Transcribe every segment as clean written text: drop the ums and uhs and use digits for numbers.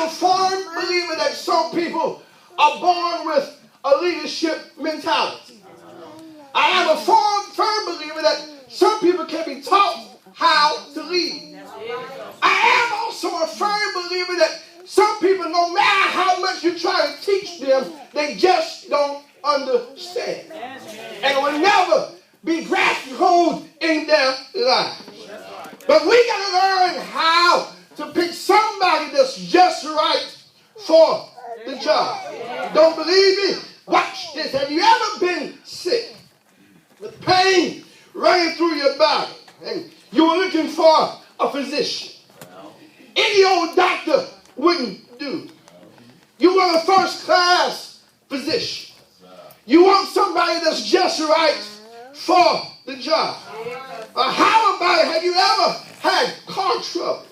am a firm believer that some people are born with a leadership mentality. I am a firm believer that some people can be taught how to lead. I am also a firm believer that some people, no matter how much you try to teach them, they just don't understand. And will never be grasped hold in their lives. But we got to learn how to pick somebody that's just right for the job. Don't believe me? Watch this. Have you ever been sick with pain running through your body and you were looking for a physician? Any old doctor wouldn't do. You want a first-class physician. You want somebody that's just right for the job. How about it? Have you ever had car trouble?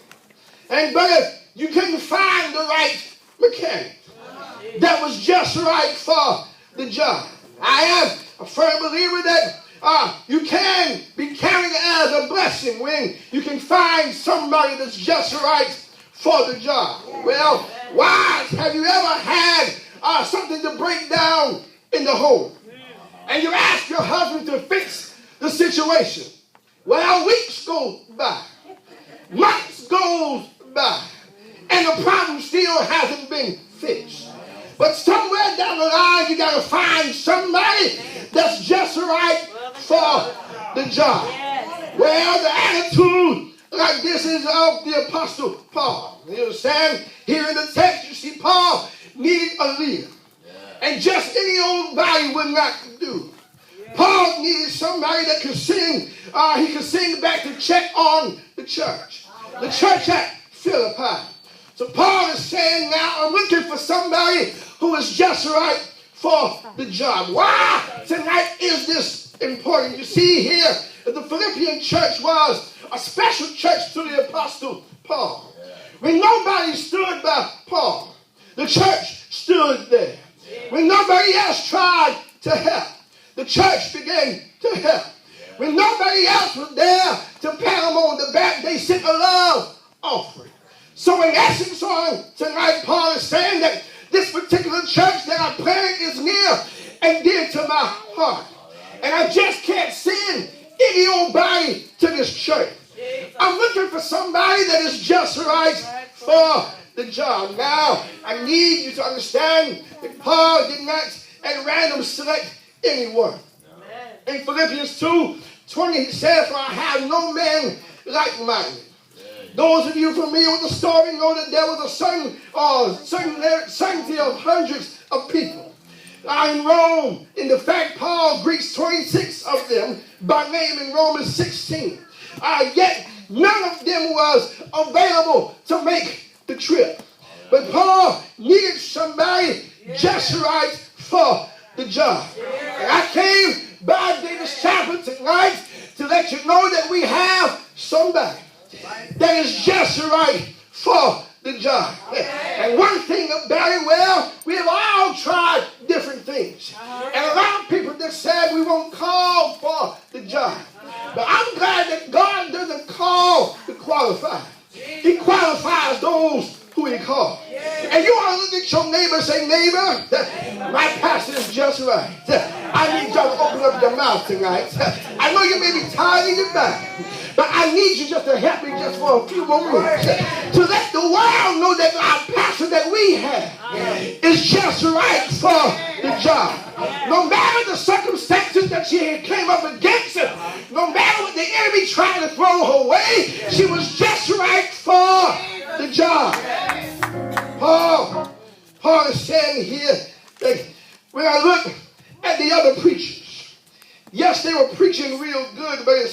And but you couldn't find the right mechanic that was just right for the job. I am a firm believer that you can be counted as a blessing when you can find somebody that's just right for the job. Well, wives, have you ever had something to break down in the home? And you ask your husband to fix the situation. Well, weeks go by. Months goes by. And the problem still hasn't been fixed. But somewhere down the line, you got to find somebody that's just right for the job. Well, the attitude like this is of the Apostle Paul. You understand? Here in the text, you see Paul needed a leader. And just any old body would not do. Paul needed somebody that could sing. He could sing back to check on the church. The church at Philippi. So Paul is saying now, I'm looking for somebody who is just right for the job. Why tonight is this important? You see here, the Philippian church was a special church to the Apostle Paul. When nobody stood by Paul, the church stood there. When nobody else tried to help, the church began to help. When nobody else was there to pat them on the back, they sent a love offering. So in essence on tonight, Paul is saying that this particular church that I planted is near and dear to my heart. And I just can't send any old body to this church. I'm looking for somebody that is just right for the job. Now, I need you to understand that Paul did not at random select anyone. In Philippians 2:20, he says, "For I have no man like-minded." Those of you familiar with the story know that there was a certainty of hundreds of people in Rome. In the fact, Paul greets 26 of them by name in Romans 16. Yet none of them was available to make the trip. But Paul needed somebody just right for the job. And I came by David's chapel tonight to let you know that we have somebody that is just right for the job. And one thing about it, well, we have all tried different things. And a lot of people that said we won't call for the job. But I'm glad that God doesn't call the qualified. He qualifies those who he called. And you want to look at your neighbor and say, "Neighbor, my pastor is just right. I need y'all to open up your mouth tonight. I know you may be tired in your back, but I need you just to help me just for a few more minutes to let the world know that our pastor that we have is just right for the job. No matter the circumstances that she came up against, no matter what the enemy tried to throw her way, she was just right for the job." Paul is saying here that when I look at the other preachers, yes, they were preaching real good, but it's